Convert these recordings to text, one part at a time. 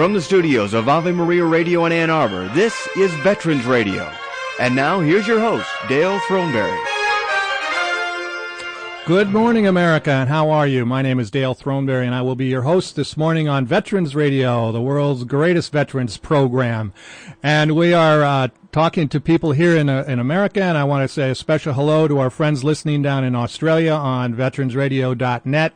From the studios of Ave Maria Radio in Ann Arbor, this is Veterans Radio. And now, here's your host, Dale Throneberry. Good morning, America, and how are you? My name is Dale Throneberry, and I will be your host this morning on Veterans Radio, the world's greatest veterans program. And we are talking to people here in America, and I want to say a special hello to our friends listening down in Australia on veteransradio.net.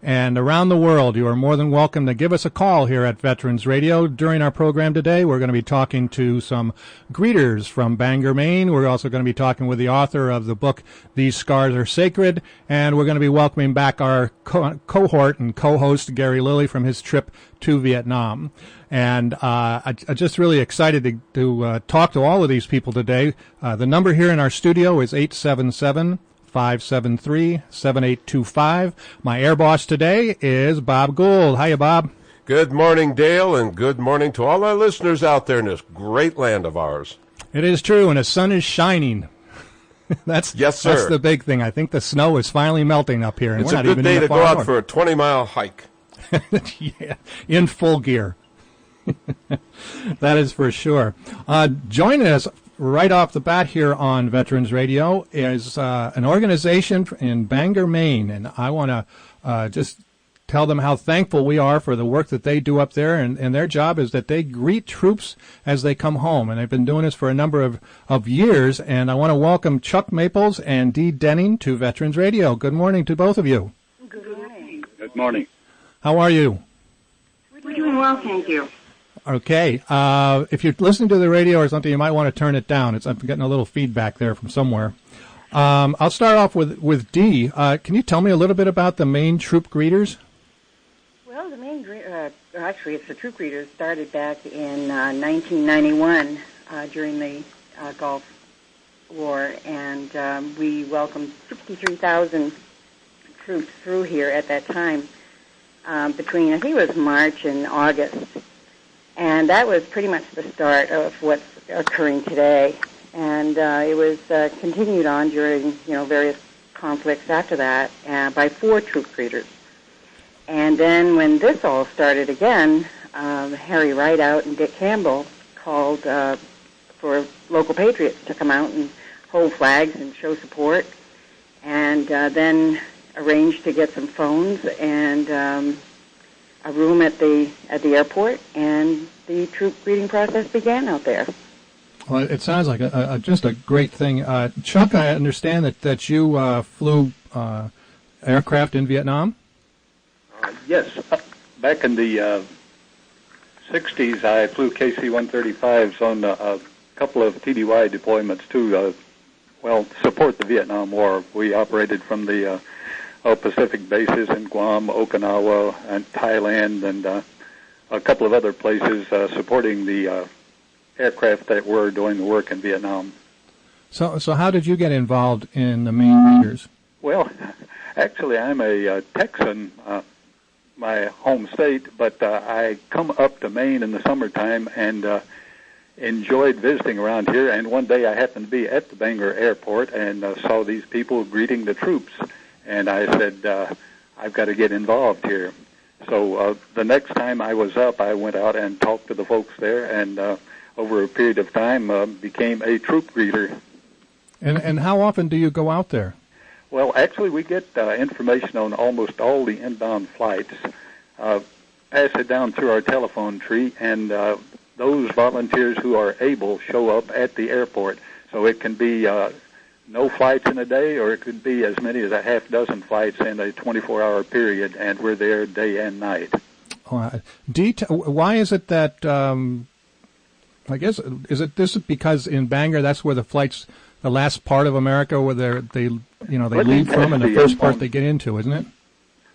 And around the world, you are more than welcome to give us a call here at Veterans Radio. During our program today, we're going to be talking to some greeters from Bangor, Maine. We're also going to be talking with the author of the book, These Scars Are Sacred. And we're going to be welcoming back our cohort and co-host, Gary Lilly, from his trip to Vietnam. And I'm just really excited to talk to all of these people today. The number here in our studio is 877-573-7825. My air boss today is Bob Gould. Hiya, Bob. Good morning, Dale, and good morning to all our listeners out there in this great land of ours. It is true, and the sun is shining. Yes, sir. That's the big thing. I think the snow is finally melting up here. And it's we're a not good even day in the to go far out north. for a 20-mile hike. Yeah, in full gear. That is for sure. Joining us right off the bat here on Veterans Radio is an organization in Bangor, Maine, and I want to just tell them how thankful we are for the work that they do up there, and their job is that they greet troops as they come home, and they've been doing this for a number of years, and I want to welcome Chuck Maples and Dee Denning to Veterans Radio. Good morning to both of you. Good morning. Good morning. How are you? We're doing well, thank you. Okay. If you're listening to the radio or something, you might want to turn it down. I'm getting a little feedback there from somewhere. I'll start off with Dee. Can you tell me a little bit about the Maine Troop Greeters? Well, the Maine, actually, it's the Troop Greeters started back in 1991 during the Gulf War, and we welcomed 63,000 troops through here at that time between, I think it was March and August. And that was pretty much the start of what's occurring today. And it was continued on during, various conflicts after that by 4 troop greeters. And then when this all started again, Harry Rideout and Dick Campbell called for local patriots to come out and hold flags and show support. And then arranged to get some phones and a room at the airport, and the troop greeting process began out there. Well, it sounds like just a great thing. Chuck, I understand that you flew aircraft in Vietnam? Yes. Back in the 60s, I flew KC-135s on a couple of TDY deployments to, support the Vietnam War. We operated from the Pacific bases in Guam, Okinawa, and Thailand, and a couple of other places supporting the aircraft that were doing the work in Vietnam. So how did you get involved in the Maine Greeters? Well, actually, I'm a Texan, my home state, but I come up to Maine in the summertime and enjoyed visiting around here. And one day I happened to be at the Bangor airport and saw these people greeting the troops. And I said, I've got to get involved here. So the next time I was up, I went out and talked to the folks there, and over a period of time became a troop greeter. And how often do you go out there? Well, actually, we get information on almost all the inbound flights, pass it down through our telephone tree, and those volunteers who are able show up at the airport. So it can be no flights in a day, or it could be as many as a half dozen flights in a 24-hour period, and we're there day and night. Why is it that, I guess, is it this because in Bangor that's where the flights, the last part of America where they leave from, and the first part they get into, isn't it?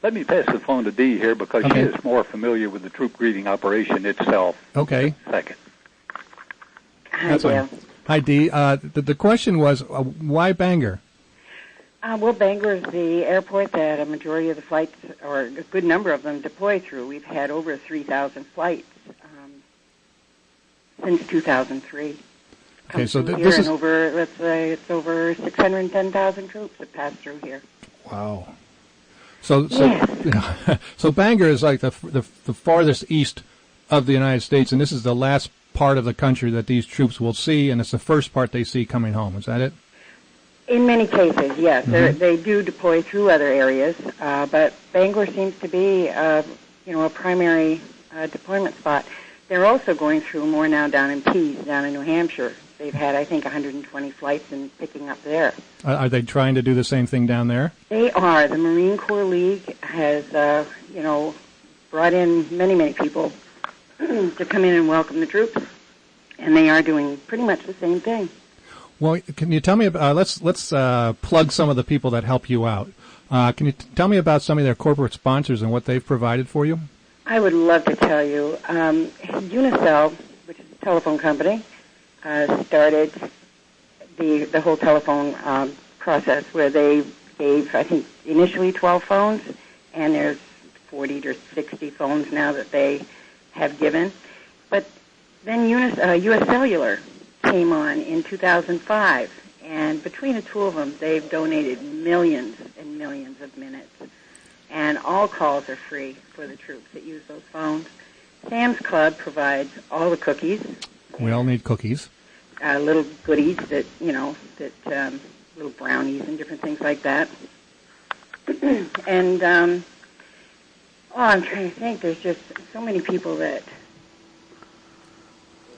Let me pass the phone to Dee here because she is more familiar with the troop greeting operation itself. Okay. Second. Hi, Dale. Hi, Dee. The question was, why Bangor? Well, Bangor is the airport that a majority of the flights, or a good number of them, deploy through. We've had over 3,000 flights since 2003. Okay, so this is over. Let's say it's over 610,000 troops that pass through here. Wow. So Bangor is like the farthest east of the United States, and this is the last part of the country that these troops will see, and it's the first part they see coming home. Is that it? In many cases, yes. They do deploy through other areas, but Bangor seems to be, a primary deployment spot. They're also going through more now down in Pease, down in New Hampshire. They've had, I think, 120 flights and picking up there. Are they trying to do the same thing down there? They are. The Marine Corps League has, brought in many, many people to come in and welcome the troops, and they are doing pretty much the same thing. Well, can you tell me about, let's plug some of the people that help you out. Can you tell me about some of their corporate sponsors and what they've provided for you? I would love to tell you. Unicell, which is a telephone company, started the whole telephone process where they gave, I think, initially 12 phones, and there's 40 to 60 phones now that they have given. But then U.S. Cellular came on in 2005, and between the two of them, they've donated millions and millions of minutes. And all calls are free for the troops that use those phones. Sam's Club provides all the cookies. We all need cookies. Little goodies that, little brownies and different things like that. And, I'm trying to think. There's just so many people that...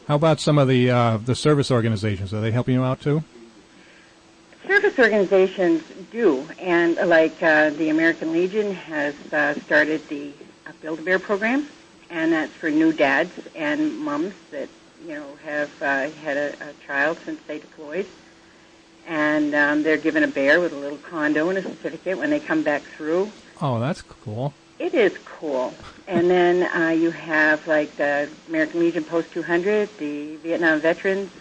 How about some of the service organizations? Are they helping you out too? Service organizations do, and like the American Legion has started the Build-A-Bear program, and that's for new dads and moms that have had a child since they deployed, and they're given a bear with a little condo and a certificate when they come back through. Oh, that's cool. It is cool. And then you have like the American Legion Post 200, the Vietnam Veterans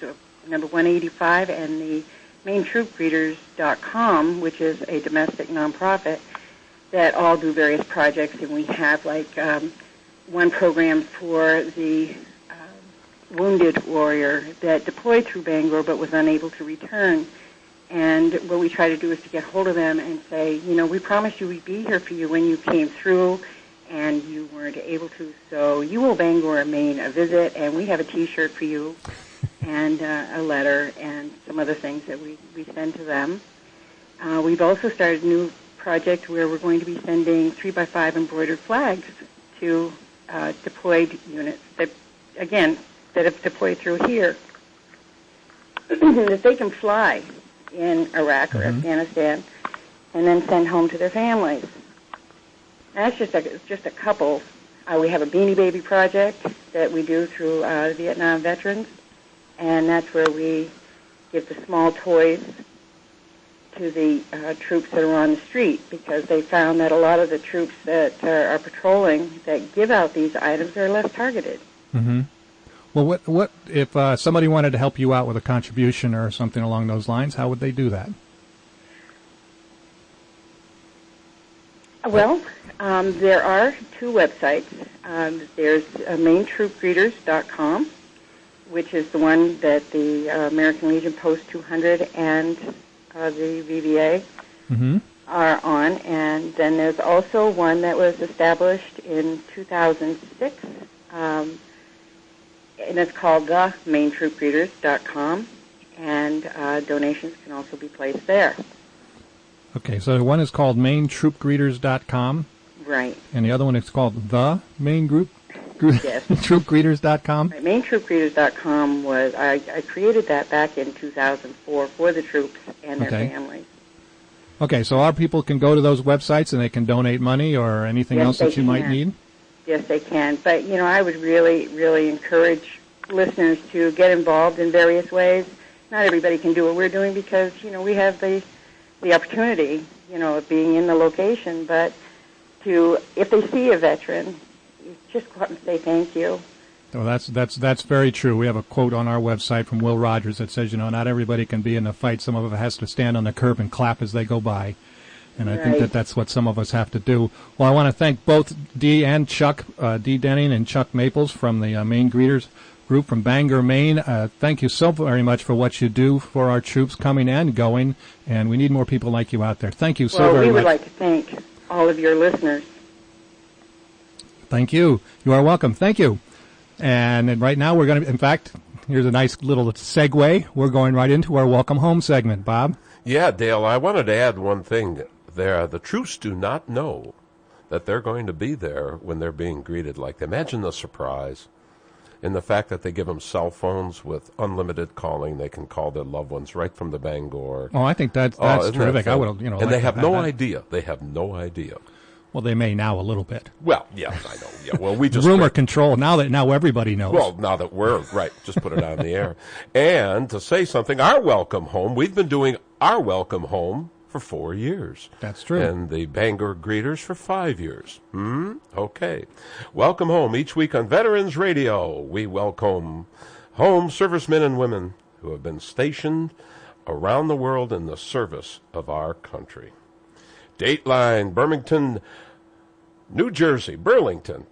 number 185, and the MainTroopGreeters.com, which is a domestic nonprofit that all do various projects. And we have like one program for the wounded warrior that deployed through Bangor but was unable to return. And what we try to do is to get hold of them and say, we promised you we'd be here for you when you came through, and you weren't able to. So you owe Bangor, Maine a visit, and we have a T-shirt for you and a letter and some other things that we send to them. We've also started a new project where we're going to be sending 3x5 embroidered flags to deployed units that have deployed through here, that they can fly in Iraq or Afghanistan and then send home to their families. That's just a couple. We have a Beanie Baby project that we do through the Vietnam Veterans, and that's where we give the small toys to the troops that are on the street, because they found that a lot of the troops that are patrolling that give out these items are less targeted. Mm-hmm. Well, what if somebody wanted to help you out with a contribution or something along those lines? How would they do that? Well, there are two websites. There's MainTroopGreeters.com, which is the one that the American Legion Post 200 and the VVA are on. And then there's also one that was established in 2006, and it's called the MainTroopGreeters.com, and donations can also be placed there. Okay, so one is called MainTroopGreeters.com. Right. And the other one is called the Main Group? Yes. TroopGreeters.com? Right. MainTroopGreeters.com was, I created that back in 2004 for the troops and their families. Okay, so our people can go to those websites and they can donate money or anything else that you might need? Yes, they can. But, I would really, really encourage listeners to get involved in various ways. Not everybody can do what we're doing because, we have the opportunity, of being in the location. But if they see a veteran, just go out and say thank you. Well, that's very true. We have a quote on our website from Will Rogers that says, not everybody can be in the fight. Some of us has to stand on the curb and clap as they go by. And I think that's what some of us have to do. Well, I want to thank both Dee and Chuck, Dee Denning and Chuck Maples from the Maine Greeters group from Bangor, Maine. Thank you so very much for what you do for our troops coming and going, and we need more people like you out there. Thank you so very much. Well, we would like to thank all of your listeners. Thank you. You are welcome. Thank you. And right now we're going to, in fact, here's a nice little segue. We're going right into our Welcome Home segment, Bob. Yeah, Dale, I wanted to add one thing there. The troops do not know that they're going to be there when they're being greeted like that. Imagine the surprise in the fact that they give them cell phones with unlimited calling. They can call their loved ones right from the Bangor. Oh, I think that's terrific. I would, and they have no idea. They have no idea. Well, they may now a little bit. Well, yeah, I know. Yeah, well, we just rumor control. Now everybody knows. Well, now that we're right, just put it on the air. And to say something, our Welcome Home. We've been doing our Welcome Home for 4 years. That's true. And the Bangor Greeters for 5 years. Okay. Welcome Home each week on Veterans Radio. We welcome home servicemen and women who have been stationed around the world in the service of our country. Dateline, Birmingham, New Jersey, Burlington.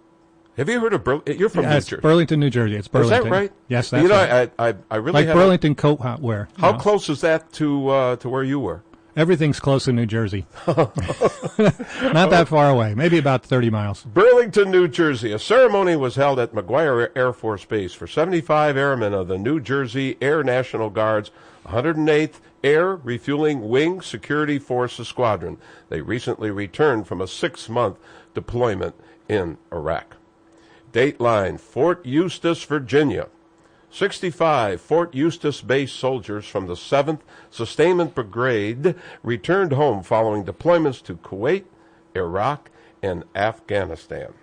Have you heard of Burlington? You're from New Jersey. Burlington, New Jersey. It's Burlington. Is that right? Yes, that's right. I really like Burlington coat wear. How close is that to where you were? Everything's close in New Jersey. Not that far away. Maybe about 30 miles. Burlington, New Jersey. A ceremony was held at McGuire Air Force Base for 75 airmen of the New Jersey Air National Guard's 108th Air Refueling Wing Security Forces Squadron. They recently returned from a 6-month deployment in Iraq. Dateline, Fort Eustis, Virginia. 65 Fort Eustis-based soldiers from the 7th Sustainment Brigade returned home following deployments to Kuwait, Iraq, and Afghanistan.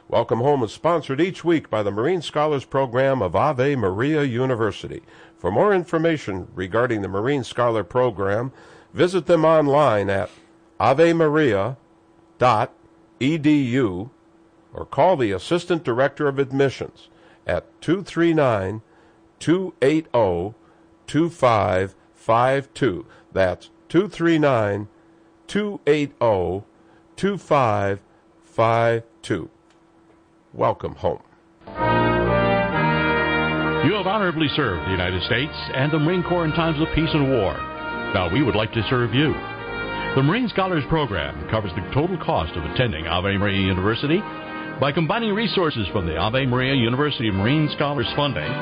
Welcome Home is sponsored each week by the Marine Scholars Program of Ave Maria University. For more information regarding the Marine Scholar Program, visit them online at avemaria.edu or call the Assistant Director of Admissions at 239-280-2552. That's 239-280-2552. Welcome home. You have honorably served the United States and the Marine Corps in times of peace and war. Now we would like to serve you. The Marine Scholars Program covers the total cost of attending Ave Maria University by combining resources from the Ave Maria University Marine Scholars Funding,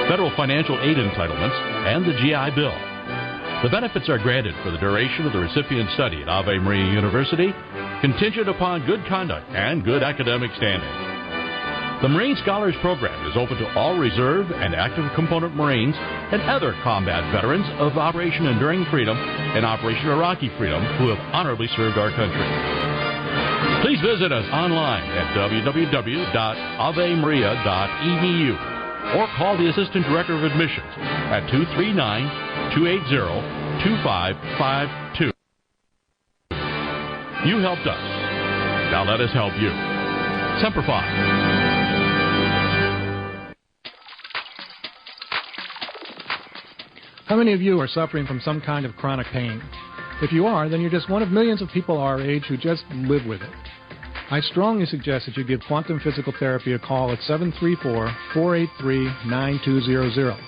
federal financial aid entitlements, and the GI Bill. The benefits are granted for the duration of the recipient's study at Ave Maria University, contingent upon good conduct and good academic standing. The Marine Scholars Program is open to all reserve and active component Marines and other combat veterans of Operation Enduring Freedom and Operation Iraqi Freedom who have honorably served our country. Please visit us online at www.avemaria.edu or call the Assistant Director of Admissions at 239-280-2552. You helped us. Now let us help you. Semper Fi. How many of you are suffering from some kind of chronic pain? If you are, then you're just one of millions of people our age who just live with it. I strongly suggest that you give Quantum Physical Therapy a call at 734-483-9200.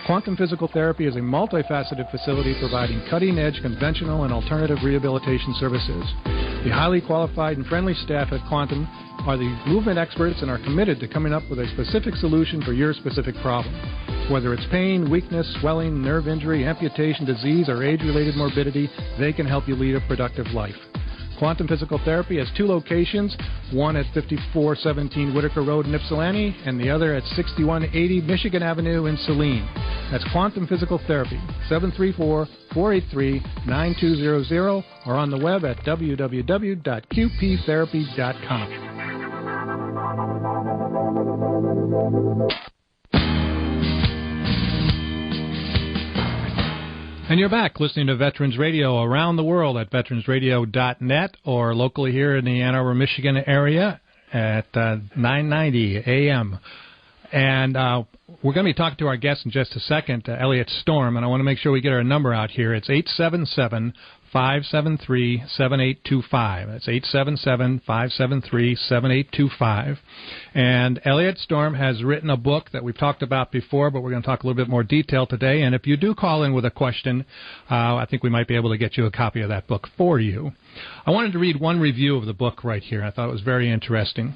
Quantum Physical Therapy is a multifaceted facility providing cutting-edge conventional and alternative rehabilitation services. The highly qualified and friendly staff at Quantum are the movement experts and are committed to coming up with a specific solution for your specific problem. Whether it's pain, weakness, swelling, nerve injury, amputation, disease, or age-related morbidity, they can help you lead a productive life. Quantum Physical Therapy has 2 locations, one at 5417 Whitaker Road in Ypsilanti and the other at 6180 Michigan Avenue in Saline. That's Quantum Physical Therapy, 734-483-9200 or on the web at www.qptherapy.com. And you're back listening to Veterans Radio around the world at veteransradio.net or locally here in the Ann Arbor, Michigan area at 990 AM. And we're going to be talking to our guest in just a second, Elliott Storm, and I want to make sure we get our number out here. It's 877-573-7825. That's 877-573-7825. And Elliott Storm has written a book that we've talked about before, but we're going to talk a little bit more detail today. And if you do call in with a question, I think we might be able to get you a copy of that book for you. I wanted to read one review of the book right here. I thought it was very interesting.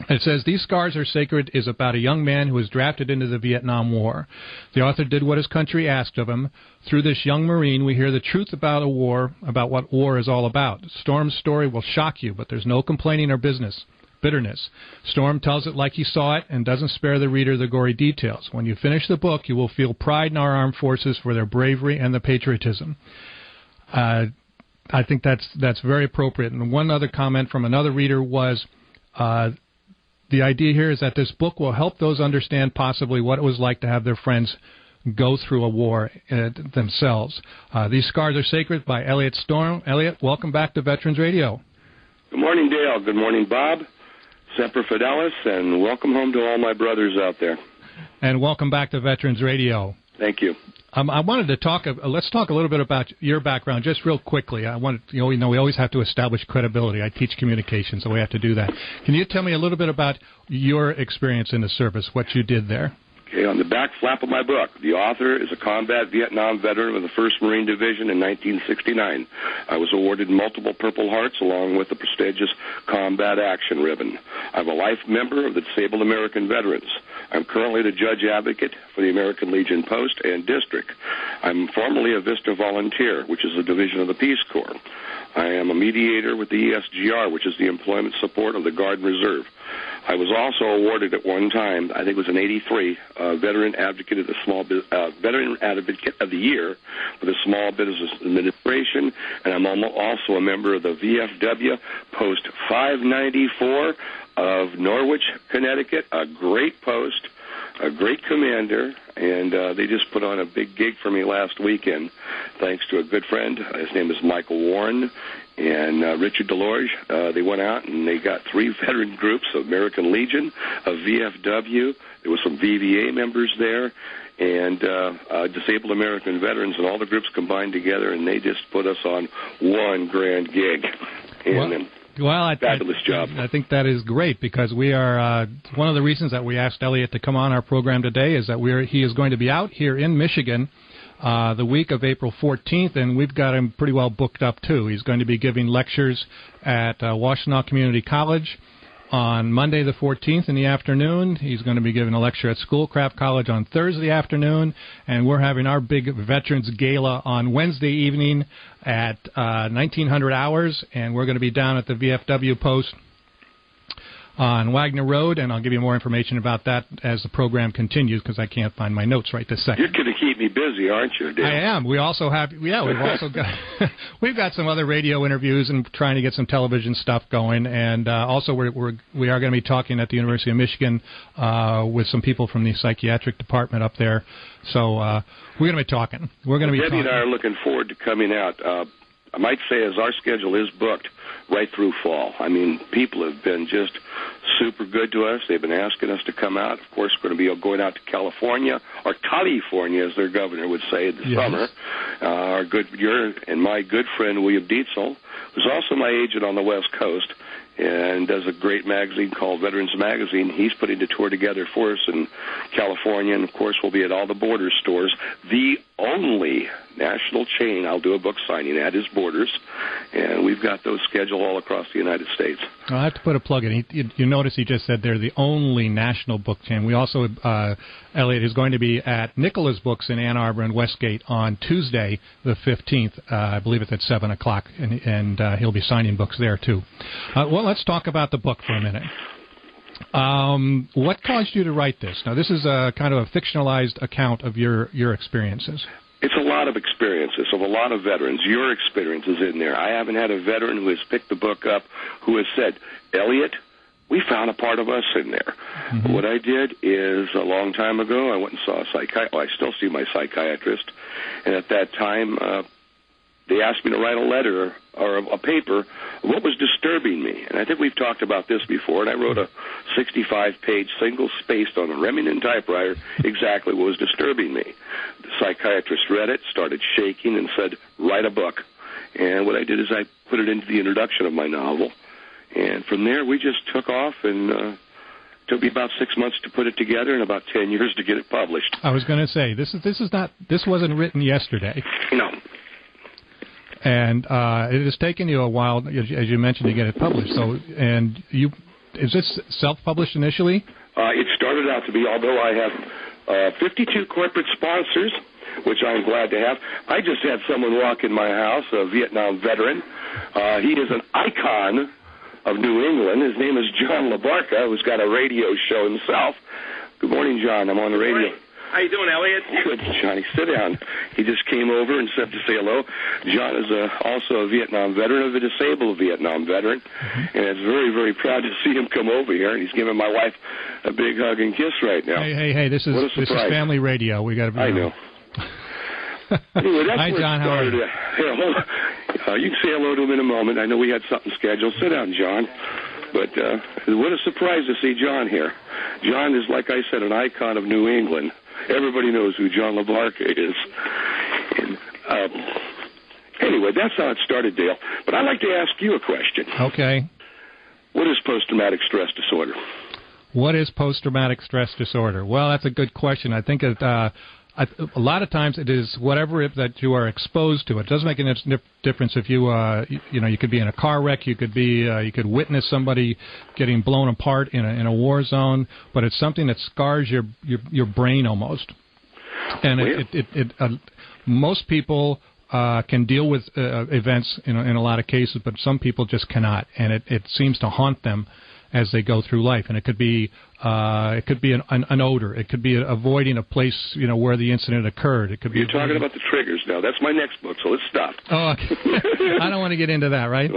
It says, These Scars Are Sacred is about a young man who was drafted into the Vietnam War. The author did what his country asked of him. Through this young Marine, we hear the truth about a war, about what war is all about. Storm's story will shock you, but there's no complaining or bitterness. Storm tells it like he saw it and doesn't spare the reader the gory details. When you finish the book, you will feel pride in our armed forces for their bravery and the patriotism. I think that's very appropriate. And one other comment from another reader was, the idea here is that this book will help those understand possibly what it was like to have their friends go through a war themselves. These Scars Are Sacred by Elliott Storm. Elliott, welcome back to Veterans Radio. Good morning, Dale. Good morning, Bob. Semper Fidelis, and welcome home to all my brothers out there. And welcome back to Veterans Radio. Thank you. I wanted to talk. Let's talk a little bit about your background, just real quickly. We always have to establish credibility. I teach communication, so we have to do that. Can you tell me a little bit about your experience in the service, what you did there? Okay, on the back flap of my book, the author is a combat Vietnam veteran of the 1st Marine Division in 1969. I was awarded multiple Purple Hearts along with the prestigious Combat Action Ribbon. I'm a life member of the Disabled American Veterans. I'm currently the judge advocate for the American Legion Post and District. I'm formerly a Vista Volunteer, which is a division of the Peace Corps. I am a mediator with the ESGR, which is the Employment Support of the Guard and Reserve. I was also awarded at one time, I think it was in '83, Veteran Advocate of the Veteran Advocate of the Year for the Small Business Administration, and I'm also a member of the VFW Post 594 of Norwich, Connecticut, a great post, a great commander, and they just put on a big gig for me last weekend, thanks to a good friend. His name is Michael Warren and Richard Delorge. They went out and they got 3 veteran groups of American Legion, of VFW. There were some VVA members there, and Disabled American Veterans, and all the groups combined together, and they just put us on one grand gig. And fabulous job. I think that is great, because we are one of the reasons that we asked Elliott to come on our program today is that he is going to be out here in Michigan the week of April 14th, and we've got him pretty well booked up too. He's going to be giving lectures at Washtenaw Community College on Monday the 14th in the afternoon. He's going to be giving a lecture at Schoolcraft College on Thursday afternoon, and we're having our big Veterans Gala on Wednesday evening at 1900 hours, and we're going to be down at the VFW post on Wagner Road, and I'll give you more information about that as the program continues, because I can't find my notes right this second. You're going to keep me busy, aren't you, Dale? I am. We also have, we've also got, we've got some other radio interviews and trying to get some television stuff going, and also we are going to be talking at the University of Michigan with some people from the psychiatric department up there. So we're going to be talking. Debbie and I are looking forward to coming out. I might say, as our schedule is booked right through fall. I mean, people have been just super good to us. They've been asking us to come out. Of course, we're going to be going out to California, or California, as their governor would say, this summer. My good friend, William Dietzel, who's also my agent on the West Coast, and does a great magazine called Veterans Magazine. He's putting the tour together for us in California, and, of course, we'll be at all the border stores. The only national chain I'll do a book signing at is Borders, and we've got those scheduled all across the United States. I'll have to put a plug in. You notice he just said they're the only national book chain. We also, Elliott is going to be at Nicola's Books in Ann Arbor and Westgate on Tuesday, the 15th. I believe it's at 7 o'clock, and he'll be signing books there, too. Well, let's talk about the book for a minute. What caused you to write this? Now, this is a kind of a fictionalized account of your experiences. It's a lot of experiences of a lot of veterans. Your experience is in there. I haven't had a veteran who has picked the book up who has said, Elliott, we found a part of us in there. Mm-hmm. What I did is, a long time ago, I went and saw a psychiatrist. I still see my psychiatrist. And at that time, they asked me to write a letter or a paper, what was disturbing me. And I think we've talked about this before, and I wrote a 65-page single-spaced on a Remington typewriter exactly what was disturbing me. The psychiatrist read it, started shaking, and said, write a book. And what I did is I put it into the introduction of my novel. And from there, we just took off, and it took me about 6 months to put it together and about 10 years to get it published. I was going to say, this wasn't written yesterday. No. And it has taken you a while, as you mentioned, to get it published. So, and is this self-published initially? It started out to be, although I have 52 corporate sponsors, which I'm glad to have. I just had someone walk in my house, a Vietnam veteran. He is an icon of New England. His name is John LaBarca, who's got a radio show himself. Good morning, John. I'm on the radio. Morning. How you doing, Elliott? Good, Johnny. Sit down. He just came over and said to say hello. John is also a Vietnam veteran, a disabled Vietnam veteran, and is very, very proud to see him come over here. And he's giving my wife a big hug and kiss right now. Hey! This is family radio. We got to be. I know. Anyway, that's Hi, where John. it How are started. you? Here, hold on. You can say hello to him in a moment. I know we had something scheduled. Sit down, John. But what a surprise to see John here. John is, like I said, an icon of New England. Everybody knows who John LaBarca is. And, anyway, that's how it started, Dale. But I'd like to ask you a question. Okay. What is post-traumatic stress disorder? What is post-traumatic stress disorder? Well, that's a good question. I think a lot of times it is whatever that you are exposed to. It doesn't make any difference if you you could be in a car wreck, you could witness somebody getting blown apart in a war zone, but it's something that scars your brain almost. And most people can deal with events in a lot of cases, but some people just cannot, and it seems to haunt them as they go through life. And it could be an odor. It could be avoiding a place where the incident occurred. It could be. You're talking about the triggers now. That's my next book, so let's stop. Oh, okay. I don't want to get into that, right?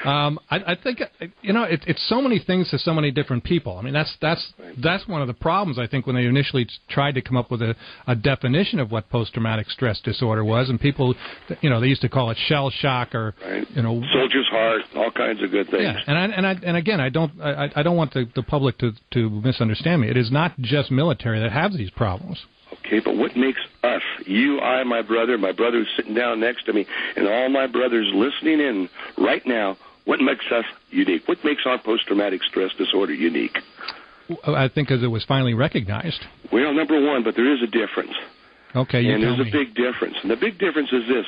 I think it's so many things to so many different people. I mean, that's one of the problems. I think when they initially tried to come up with a definition of what post-traumatic stress disorder was, and people, they used to call it shell shock or right. Soldier's heart, all kinds of good things. Yeah, and again, I don't want the public to misunderstand me. It is not just military that has these problems. Okay, but what makes us, you, I, my brother who's sitting down next to me, and all my brothers listening in right now, what makes us unique? What makes our post-traumatic stress disorder unique? I think because it was finally recognized. Well, number one, but there is a difference. Okay, you tell me. And there's a big difference. And the big difference is this.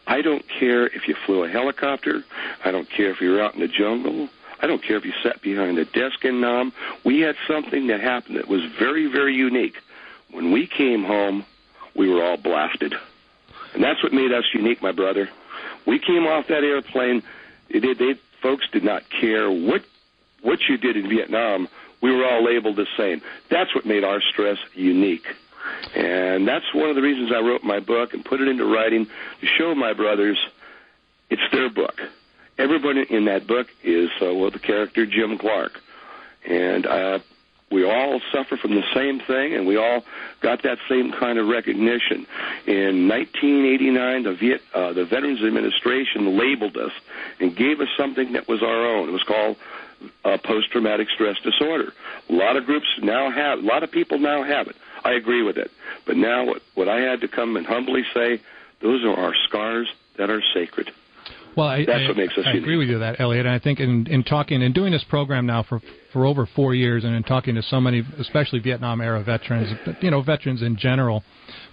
I don't care if you flew a helicopter. I don't care if you were out in the jungle. I don't care if you sat behind a desk in Nam. We had something that happened that was very, very unique. When we came home, we were all blasted. And that's what made us unique, my brother. We came off that airplane. Folks did not care what you did in Vietnam. We were all labeled the same. That's what made our stress unique. And that's one of the reasons I wrote my book and put it into writing to show my brothers it's their book. Everybody in that book is, the character Jim Clark. And we all suffer from the same thing, and we all got that same kind of recognition. In 1989, the Veterans Administration labeled us and gave us something that was our own. It was called post-traumatic stress disorder. A lot of people now have it. I agree with it. But now what I had to come and humbly say, those are our scars that are sacred. Well, that's what makes us unique. I agree with you that, Elliott. And I think in talking and doing this program now for over 4 years, and in talking to so many, especially Vietnam-era veterans, but, veterans in general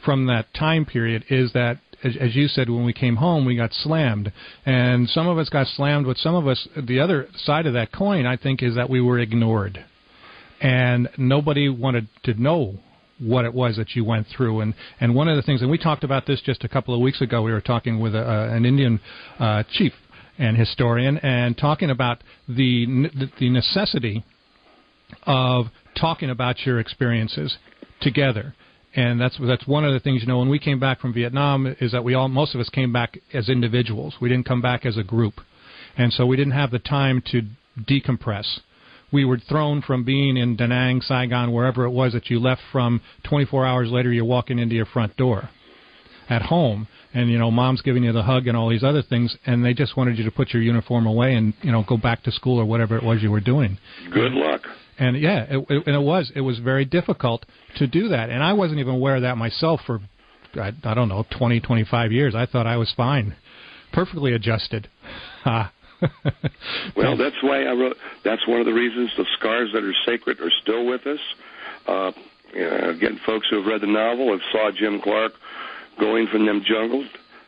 from that time period, is that, as you said, when we came home, we got slammed. And some of us got slammed, but some of us, the other side of that coin, I think, is that we were ignored. And nobody wanted to know what it was that you went through. And one of the things, and we talked about this just a couple of weeks ago, we were talking with an Indian chief and historian, and talking about the necessity of talking about your experiences together. And that's one of the things, when we came back from Vietnam, is that most of us came back as individuals. We didn't come back as a group. And so we didn't have the time to decompress. We were thrown from being in Da Nang, Saigon, wherever it was that you left from. 24 hours later, you're walking into your front door at home, and, mom's giving you the hug and all these other things, and they just wanted you to put your uniform away and, go back to school or whatever it was you were doing. Good luck. And, it was very difficult to do that. And I wasn't even aware of that myself for, I don't know, 20, 25 years. I thought I was fine, perfectly adjusted. Well, that's why I wrote. That's one of the reasons the scars that are sacred are still with us. Again, folks who have read the novel have saw Jim Clark going from them jungles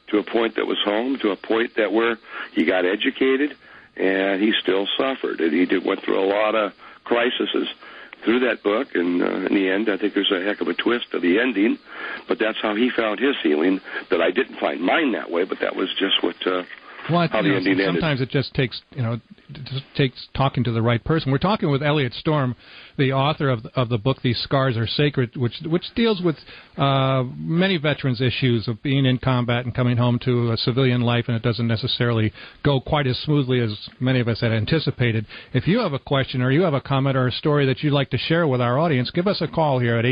to a point that was home, to a point that where he got educated, and he still suffered. And he went through a lot of crises through that book, and in the end, I think there's a heck of a twist to the ending, but that's how he found his healing, that I didn't find mine that way, but that was just what how the ending ended. Sometimes it just takes, talking to the right person. We're talking with Elliott Storm, the author of the book These Scars Are Sacred, which deals with many veterans' issues of being in combat and coming home to a civilian life, and it doesn't necessarily go quite as smoothly as many of us had anticipated. If you have a question or you have a comment or a story that you'd like to share with our audience, give us a call here at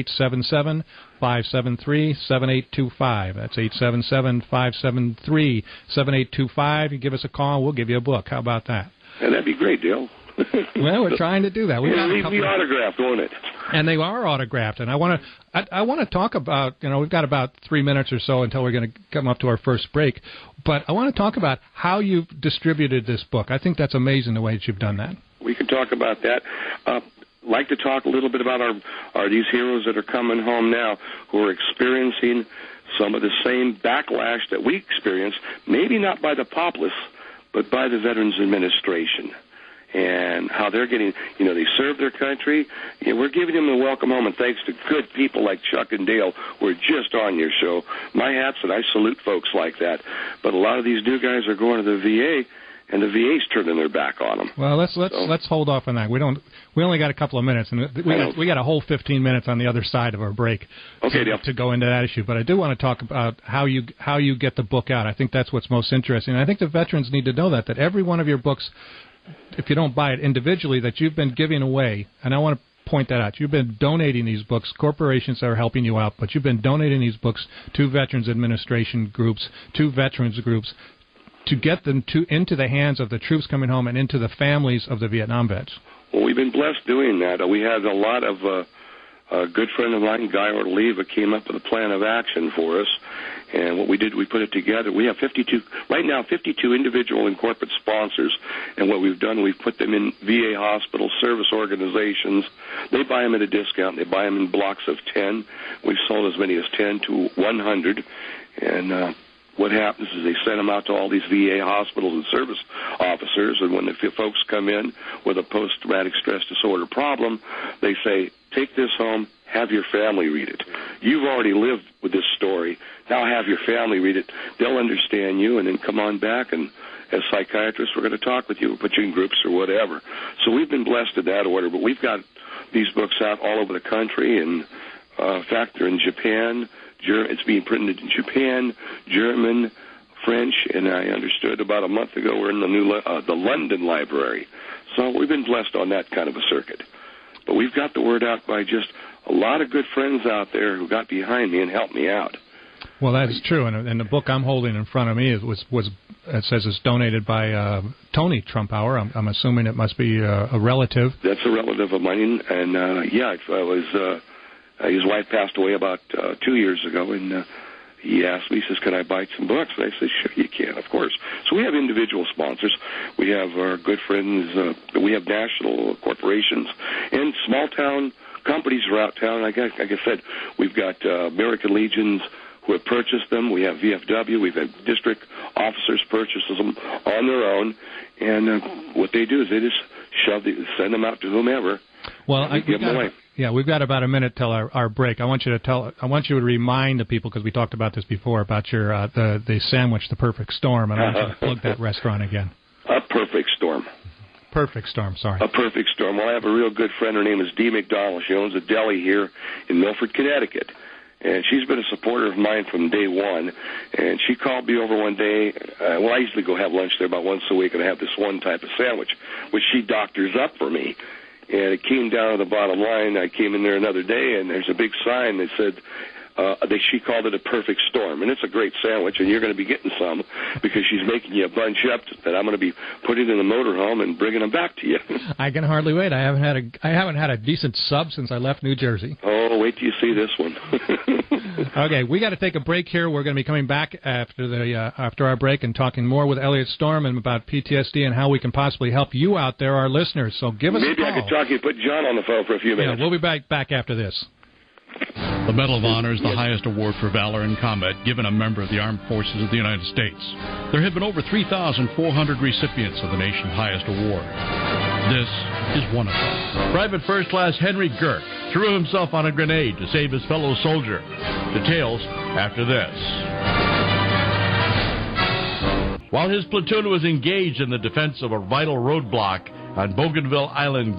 877-573-7825. That's 877-573-7825. You give us a call, we'll give you a book. How about that? Yeah, that'd be great, Dale. Well, we're trying to do that. It'll need to be autographed, won't it? And they are autographed. And I want to talk about, we've got about 3 minutes or so until we're going to come up to our first break. But I want to talk about how you've distributed this book. I think that's amazing the way that you've done that. We can talk about that. Like to talk a little bit about our these heroes that are coming home now who are experiencing some of the same backlash that we experienced, maybe not by the populace, but by the Veterans Administration, and how they're getting, they serve their country. We're giving them a welcome home, and thanks to good people like Chuck and Dale, we're just on your show. My hats, and I salute folks like that. But a lot of these new guys are going to the VA, and the VA's turning their back on them. Well, let's hold off on that. We only got a couple of minutes, and we got a whole 15 minutes on the other side of our break to go into that issue. But I do want to talk about how you get the book out. I think that's what's most interesting. And I think the veterans need to know that every one of your books, if you don't buy it individually, that you've been giving away. And I want to point that out. You've been donating these books. Corporations are helping you out, but you've been donating these books to Veterans Administration groups, to veterans groups, to get them into the hands of the troops coming home and into the families of the Vietnam vets. Well, we've been blessed doing that. We had a lot of a good friend of mine, Guy Ortoliva, came up with a plan of action for us. And what we did, we put it together. We have 52 individual and corporate sponsors. And what we've done, we've put them in VA hospitals, service organizations. They buy them at a discount. They buy them in blocks of 10. We've sold as many as 10 to 100. And what happens is they send them out to all these VA hospitals and service officers, and when the folks come in with a post-traumatic stress disorder problem, they say, take this home, have your family read it. You've already lived with this story. Now have your family read it. They'll understand you, and then come on back, and as psychiatrists, we're going to talk with you, put you in groups or whatever. So we've been blessed in that order, but we've got these books out all over the country, and in fact, they're in Japan. It's being printed in Japan, German, French, and I understood about a month ago we're in the London Library. So we've been blessed on that kind of a circuit. But we've got the word out by just a lot of good friends out there who got behind me and helped me out. Well, that is true, and the book I'm holding in front of me it says it's donated by Tony Trumpauer. I'm assuming it must be a relative. That's a relative of mine, and it was. His wife passed away about 2 years ago, and he asked me, he says, can I buy some books? And I said, sure, you can, of course. So we have individual sponsors. We have our good friends. We have national corporations and small-town companies around town. Like I said, we've got American Legions who have purchased them. We have VFW. We've had district officers purchase them on their own. And what they do is they just send them out to whomever. Well, give them away. Yeah, we've got about a minute till our break. I want you to remind the people, because we talked about this before, about your the sandwich, the Perfect Storm, and I want you to plug that restaurant again. A Perfect Storm. Perfect Storm, sorry. A Perfect Storm. Well, I have a real good friend. Her name is Dee McDonald. She owns a deli here in Milford, Connecticut. And she's been a supporter of mine from day one. And she called me over one day. I usually go have lunch there about once a week, and I have this one type of sandwich, which she doctors up for me. And it came down to the bottom line. I came in there another day, and there's a big sign that said, she called it a Perfect Storm. And it's a great sandwich, and you're going to be getting some because she's making you a bunch up that I'm going to be putting in the motorhome and bringing them back to you. I can hardly wait. I haven't had a decent sub since I left New Jersey. Oh, wait till you see this one. Okay, we got to take a break here. We're going to be coming back after our break and talking more with Elliott Storm and about PTSD and how we can possibly help you out there, our listeners. So give us a call. Maybe I could talk you, put John on the phone for a few minutes. Yeah, we'll be back after this. The Medal of Honor is the highest award for valor in combat given a member of the Armed Forces of the United States. There have been over 3,400 recipients of the nation's highest award. This is one of them. Private First Class Henry Girk threw himself on a grenade to save his fellow soldier. Details after this. While his platoon was engaged in the defense of a vital roadblock on Bougainville Island,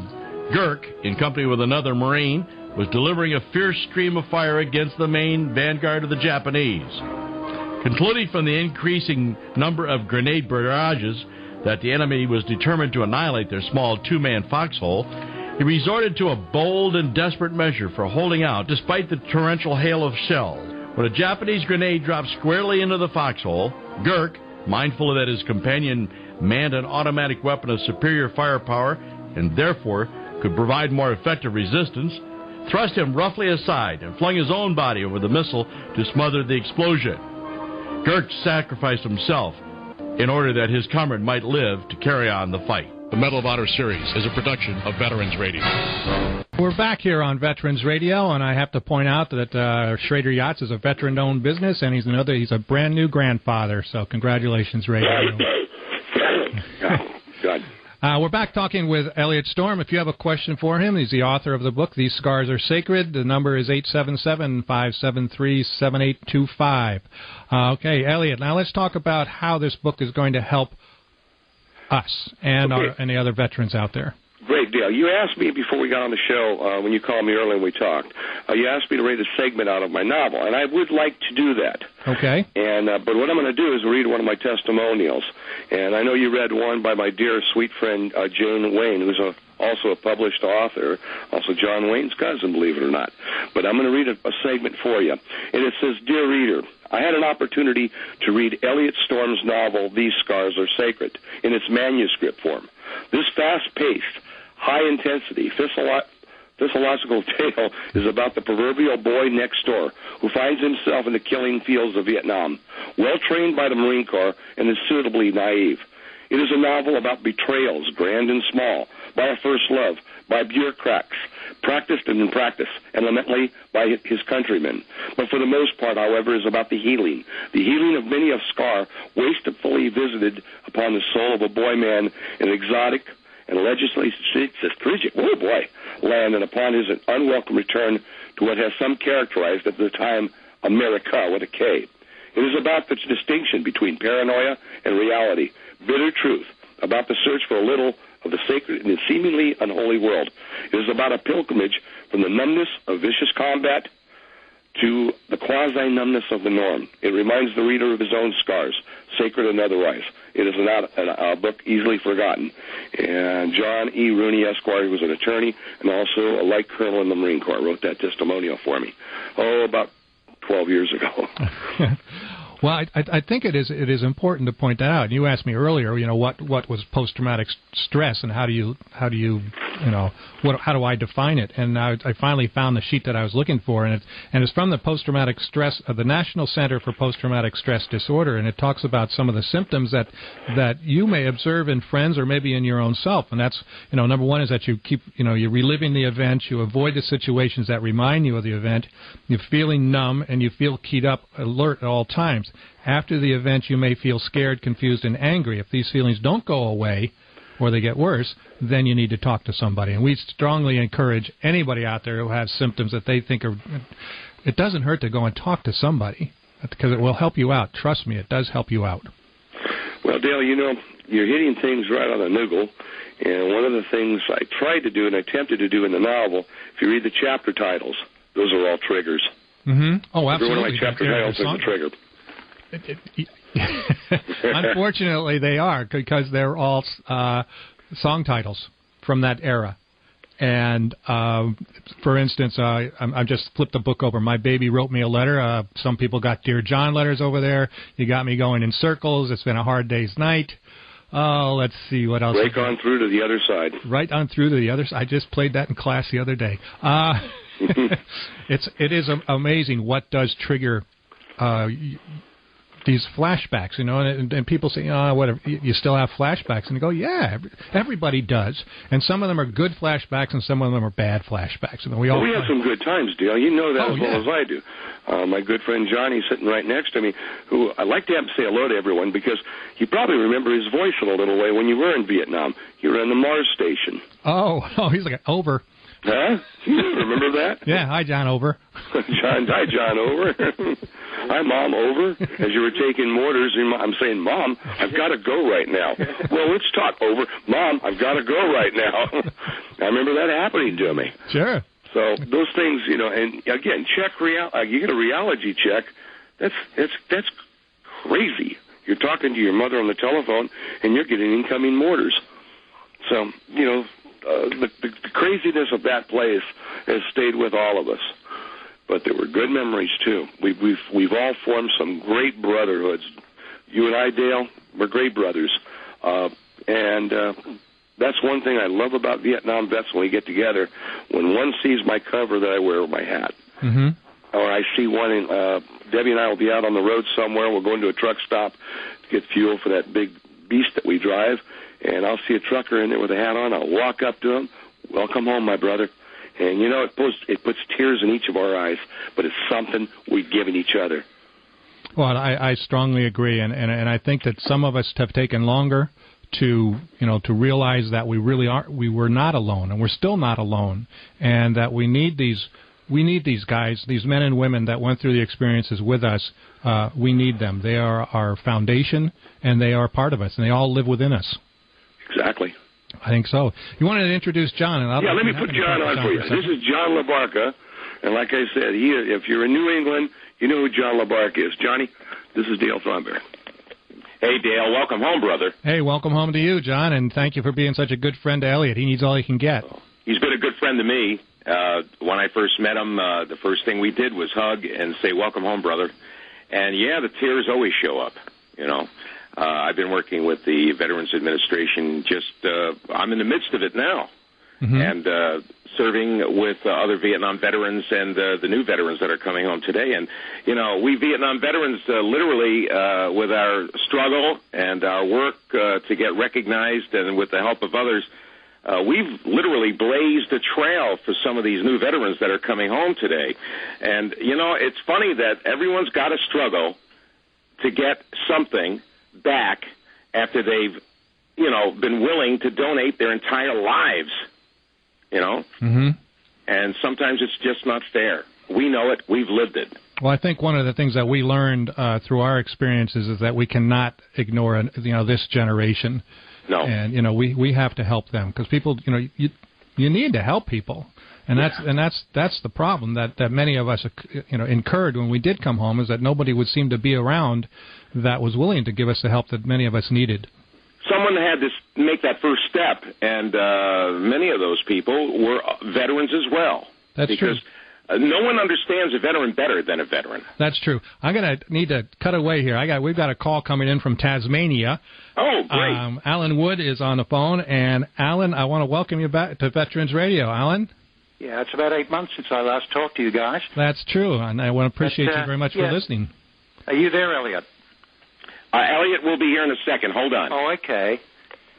Girk, in company with another Marine, was delivering a fierce stream of fire against the main vanguard of the Japanese. Concluding from the increasing number of grenade barrages that the enemy was determined to annihilate their small two-man foxhole, he resorted to a bold and desperate measure for holding out despite the torrential hail of shells. When a Japanese grenade dropped squarely into the foxhole, Girk, mindful that his companion manned an automatic weapon of superior firepower and therefore could provide more effective resistance, thrust him roughly aside and flung his own body over the missile to smother the explosion. Girk sacrificed himself in order that his comrade might live to carry on the fight. The Medal of Honor Series is a production of Veterans Radio. We're back here on Veterans Radio, and I have to point out that Schrader Yachts is a veteran-owned business, and he's a brand-new grandfather, so congratulations, Ray. God. We're back talking with Elliott Storm. If you have a question for him, he's the author of the book, These Scars Are Sacred. The number is 877-573-7825. Okay, Elliott, now let's talk about how this book is going to help us and any other veterans out there. Great deal. You asked me before we got on the show, when you called me earlier and we talked, you asked me to read a segment out of my novel, and I would like to do that. Okay. And but what I'm going to do is read one of my testimonials. And I know you read one by my dear, sweet friend, Jane Wayne, who's also a published author, also John Wayne's cousin, believe it or not. But I'm going to read a segment for you. And it says, Dear Reader, I had an opportunity to read Elliott Storm's novel, These Scars Are Sacred, in its manuscript form. This fast-paced, high-intensity, physiological tale is about the proverbial boy next door who finds himself in the killing fields of Vietnam, well-trained by the Marine Corps and is suitably naive. It is a novel about betrayals, grand and small, by a first love, by bureaucrats, practiced and in practice, and lamentably by his countrymen. But for the most part, however, is about the healing of many a scar wastefully visited upon the soul of a boy man in exotic and legislative land, and upon his unwelcome return to what has some characterized at the time America with a K. It is about the distinction between paranoia and reality, bitter truth, about the search for a little of the sacred in a seemingly unholy world. It is about a pilgrimage from the numbness of vicious combat to the quasi-numbness of the norm. It reminds the reader of his own scars, sacred and otherwise. It is not a book easily forgotten. And John E. Rooney, Esquire, who was an attorney and also a light colonel in the Marine Corps, wrote that testimonial for me, about 12 years ago. Well, I think it is important to point that out. You asked me earlier, what was post-traumatic stress and how do I define it? And I finally found the sheet that I was looking for, and it's from the post-traumatic stress of the National Center for Post-Traumatic Stress Disorder, and it talks about some of the symptoms that you may observe in friends or maybe in your own self. And that's, number one is that you keep, you're reliving the event, you avoid the situations that remind you of the event, you're feeling numb, and you feel keyed up, alert at all times. After the event, you may feel scared, confused, and angry. If these feelings don't go away or they get worse, then you need to talk to somebody. And we strongly encourage anybody out there who has symptoms that they think are... It doesn't hurt to go and talk to somebody because it will help you out. Trust me, it does help you out. Well, Dale, you're hitting things right on the niggle. And one of the things I tried to do and attempted to do in the novel, if you read the chapter titles, those are all triggers. Mm-hmm. Oh, absolutely. Every one of my chapter titles is a trigger. Unfortunately, they are, because they're all song titles from that era. And, for instance, I just flipped the book over. My baby wrote me a letter. Some people got Dear John letters over there. You got me going in circles. It's been a hard day's night. Oh, let's see what else. Break on through to the other side. Right on through to the other side. I just played that in class the other day. It is amazing what does trigger these flashbacks, and people say, whatever, you still have flashbacks, and you go, yeah, everybody does, and some of them are good flashbacks, and some of them are bad flashbacks. And we have some good times, Dale. You know that as well as I do. My good friend Johnny sitting right next to me, who I'd like to have him say hello to everyone because you probably remember his voice in a little way when you were in Vietnam. You were on the Mars station. Oh, he's like over. Huh? You remember that? Yeah. Hi, John Over. Hi, John Over. Hi, Mom Over. As you were taking orders, I'm saying, Mom, I've got to go right now. Well, let's talk Over. Mom, I've got to go right now. I remember that happening to me. Sure. So those things, and again, you get a reality check. That's crazy. You're talking to your mother on the telephone, and you're getting incoming orders. So, the craziness of that place has stayed with all of us. But there were good memories, too. We've all formed some great brotherhoods. You and I, Dale, we're great brothers. And that's one thing I love about Vietnam vets when we get together. When one sees my cover that I wear with my hat, mm-hmm. or I see one, Debbie and I will be out on the road somewhere. We'll go into a truck stop to get fuel for that big beast that we drive. And I'll see a trucker in there with a hat on. I'll walk up to him. Welcome home, my brother. And, it puts tears in each of our eyes, but it's something we've given each other. Well, I strongly agree, and I think that some of us have taken longer to realize that we were not alone, and we're still not alone, and that we need these guys, these men and women that went through the experiences with us. We need them. They are our foundation, and they are part of us, and they all live within us. Exactly. I think so. You wanted to introduce John. And let me put John on for you. This is John LaBarca, and like I said, if you're in New England, you know who John LaBarca is. Johnny, this is Dale Thornberry. Hey, Dale, welcome home, brother. Hey, welcome home to you, John, and thank you for being such a good friend to Elliott. He needs all he can get. He's been a good friend to me. When I first met him, the first thing we did was hug and say, welcome home, brother. And, the tears always show up, I've been working with the Veterans Administration. I'm in the midst of it now, mm-hmm. and serving with other Vietnam veterans and the new veterans that are coming home today. And, we Vietnam veterans, literally, with our struggle and our work to get recognized and with the help of others, we've literally blazed a trail for some of these new veterans that are coming home today. And, it's funny that everyone's got to struggle to get something back after they've, been willing to donate their entire lives, Mm-hmm. And sometimes it's just not fair. We know it. We've lived it. Well, I think one of the things that we learned through our experiences is that we cannot ignore, this generation. No. And, we have to help them because people, you need to help people. And that's the problem that many of us, incurred when we did come home is that nobody would seem to be around that was willing to give us the help that many of us needed. Someone had to make that first step, and many of those people were veterans as well. That's true. Because no one understands a veteran better than a veteran. That's true. I'm going to need to cut away here. We've got a call coming in from Tasmania. Oh, great. Alan Wood is on the phone, and Alan, I want to welcome you back to Veterans Radio. Alan? Yeah, it's about 8 months since I last talked to you guys. That's true, and I want to appreciate you very much for listening. Are you there, Elliott? Elliott will be here in a second. Hold on. Oh, okay.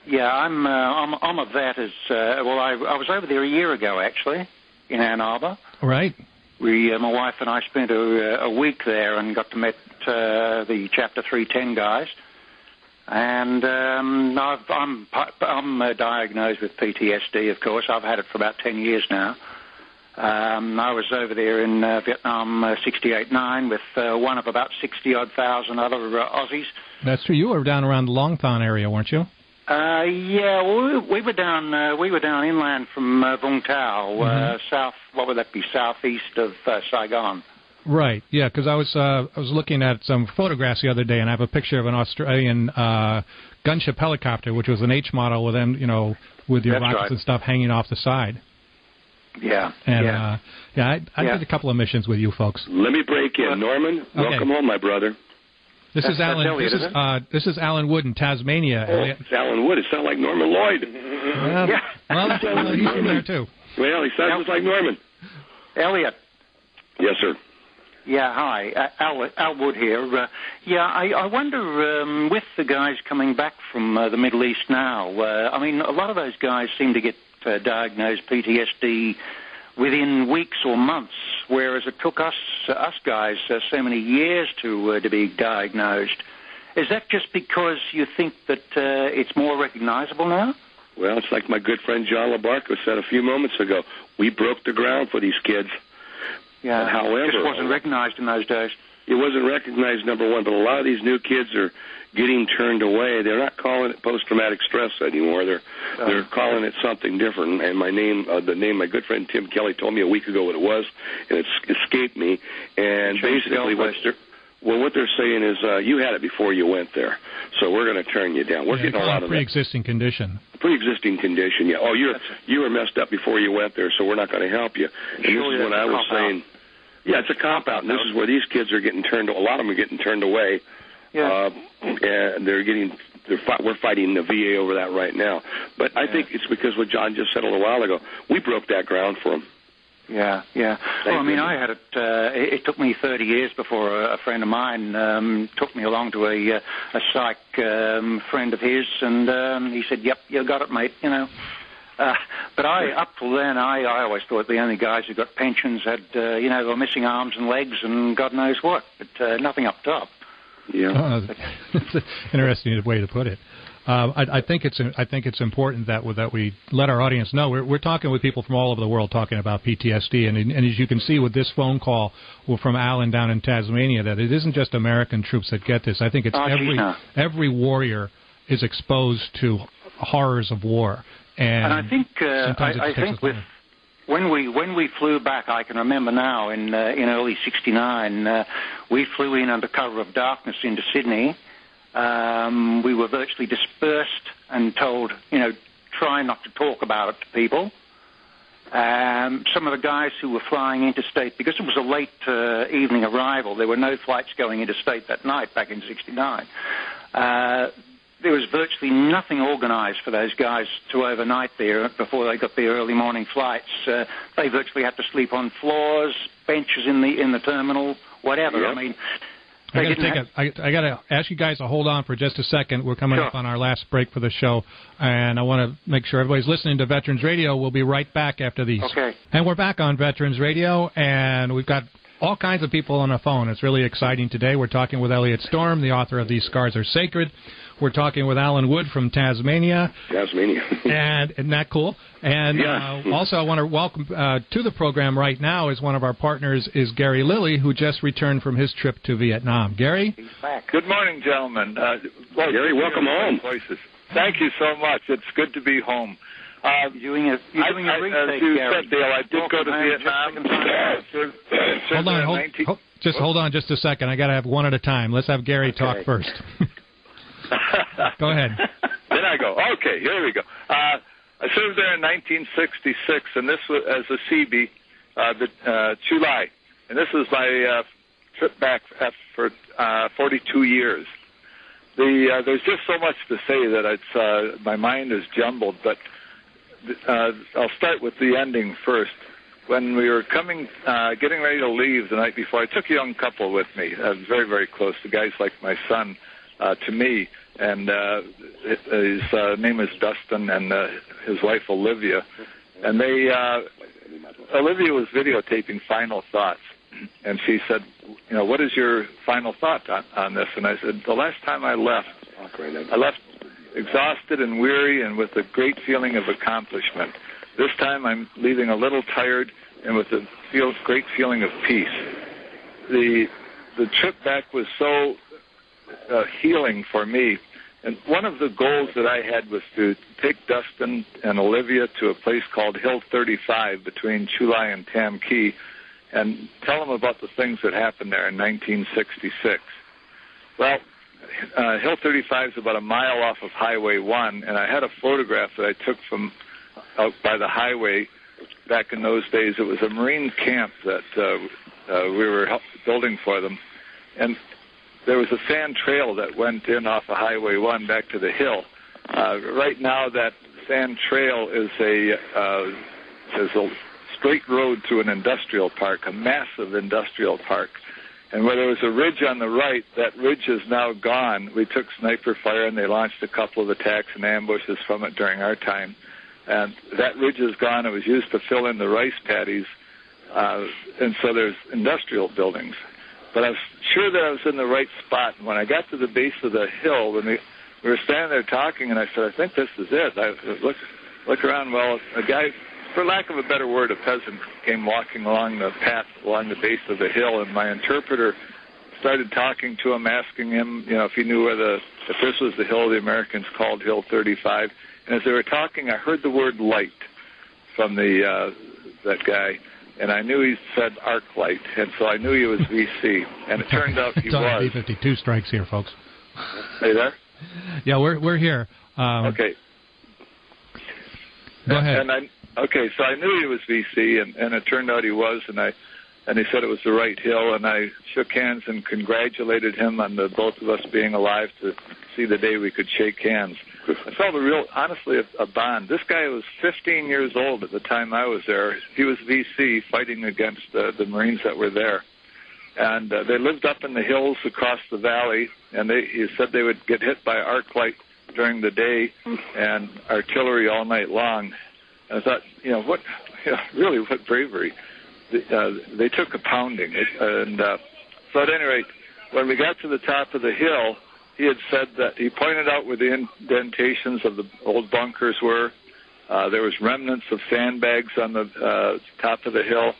Yeah, I'm a vet. I was over there a year ago, actually, in Ann Arbor. Right. My wife and I spent a week there and got to meet the Chapter 310 guys. And I'm diagnosed with PTSD, of course. I've had it for about 10 years now. I was over there in Vietnam 68-9 with one of about 60-odd thousand other Aussies. That's true. You were down around the Long Thon area, weren't you? We were down inland from Vung Tau, south. What would that be? Southeast of Saigon. Right. Yeah, because I was looking at some photographs the other day, and I have a picture of an Australian gunship helicopter, which was an H model with them, with your rockets and stuff hanging off the side. Yeah. And I did a couple of missions with you folks. Let me break in, Norman. Welcome home, my brother. This is Alan. This is Alan Wood in Tasmania. Oh, it's Alan Wood. It sounds like Norman Lloyd. Well, he's in there too. Well, he sounds just like Norman. Elliott. Yes, sir. Yeah, hi. Al Wood here. I wonder, with the guys coming back from the Middle East now, I mean, a lot of those guys seem to get diagnosed PTSD within weeks or months, whereas it took us guys so many years to be diagnosed. Is that just because you think that it's more recognizable now? Well, it's like my good friend John LaBarca said a few moments ago. We broke the ground for these kids. Yeah, however, it just wasn't recognized in those days. It wasn't recognized, number one, but a lot of these new kids are getting turned away. They're not calling it post-traumatic stress anymore. They're calling it something different. And the name my good friend Tim Kelly told me a week ago what it was, and it escaped me. And basically what they're saying is you had it before you went there, so we're going to turn you down. We're getting a lot of pre-existing condition. Pre-existing condition, yeah. Oh, you were messed up before you went there, so we're not going to help you. And this is what I was saying. Yeah, it's a cop-out, and this is where these kids are getting turned. A lot of them are getting turned away. Yeah. And we're fighting the VA over that right now. But I think it's because what John just said a little while ago. We broke that ground for them. Yeah. Well, I mean, I had it. It took me 30 years before a friend of mine took me along to a psych friend of his, and he said, "Yep, you got it, mate." You know. But up till then, I always thought the only guys who got pensions had, they were missing arms and legs and God knows what, but nothing up top. Yeah, it's an interesting way to put it. I think it's important that we let our audience know. We're talking with people from all over the world talking about PTSD, and as you can see with this phone call from Alan down in Tasmania, that it isn't just American troops that get this. I think it's every warrior is exposed to horrors of war. And I think when we flew back, I can remember now in early '69, we flew in under cover of darkness into Sydney. We were virtually dispersed and told, try not to talk about it to people. Some of the guys who were flying interstate, because it was a late evening arrival, there were no flights going interstate that night back in '69. There was virtually nothing organized for those guys to overnight there before they got their early morning flights. They virtually had to sleep on floors, benches in the terminal, whatever. Yep. I mean, I got to ask you guys to hold on for just a second. We're coming up on our last break for the show, and I want to make sure everybody's listening to Veterans Radio. We'll be right back after these. Okay. And we're back on Veterans Radio, and we've got all kinds of people on the phone. It's really exciting today. We're talking with Elliott Storm, the author of These Scars Are Sacred. We're talking with Alan Wood from Tasmania. And isn't that cool? And also I want to welcome to the program right now is one of our partners is Gary Lilly, who just returned from his trip to Vietnam. Gary? He's back. Good morning, gentlemen. Gary, welcome home. Thank you so much. It's good to be home. You're doing a retake, Gary. Said, Dale, I did go to Vietnam. Hold on just a second. I got to have one at a time. Let's have Gary talk first. Go ahead. Then I go. Okay, here we go. I served there in 1966, and this was as a Seabee, July. And this was my trip back for 42 years. There's just so much to say that it's my mind is jumbled, but I'll start with the ending first. When we were getting ready to leave the night before, I took a young couple with me, very, very close. The guys like my son to me, and his name is Dustin, and his wife Olivia. And Olivia was videotaping Final Thoughts, and she said, what is your final thought on this? And I said, the last time I left exhausted and weary and with a great feeling of accomplishment. This time I'm leaving a little tired and with a great feeling of peace. The trip back was so healing for me. And one of the goals that I had was to take Dustin and Olivia to a place called Hill 35 between Chulai and Tam Key and tell them about the things that happened there in 1966. Well, Hill 35 is about a mile off of Highway 1, and I had a photograph that I took from out by the highway back in those days. It was a Marine camp that we were building for them, and there was a sand trail that went in off of Highway 1 back to the hill. Right now, that sand trail is a straight road to an industrial park, a massive industrial park. And where there was a ridge on the right, that ridge is now gone. We took sniper fire, and they launched a couple of attacks and ambushes from it during our time. And that ridge is gone. It was used to fill in the rice paddies, and so there's industrial buildings. But I was sure that I was in the right spot. And when I got to the base of the hill, when we were standing there talking, and I said, I think this is it. I look around. Well, a guy, for lack of a better word, a peasant came walking along the path along the base of the hill, and my interpreter started talking to him, asking him, if he knew if this was the hill the Americans called Hill 35. And as they were talking, I heard the word light from that guy, and I knew he said arc light, and so I knew he was VC, and it turned out he was. B-52 strikes here, folks. Are you there? Yeah, we're here. Okay. Go ahead. So I knew he was VC, and it turned out he was, and he said it was the right hill, and I shook hands and congratulated him on the both of us being alive to see the day we could shake hands. I felt honestly, a bond. This guy was 15 years old at the time I was there. He was VC fighting against the Marines that were there. And they lived up in the hills across the valley, and he said they would get hit by arc light during the day and artillery all night long. And I thought, really, what bravery. They took a pounding. So at any rate, when we got to the top of the hill, he had said that he pointed out where the indentations of the old bunkers were. There was remnants of sandbags on the top of the hill.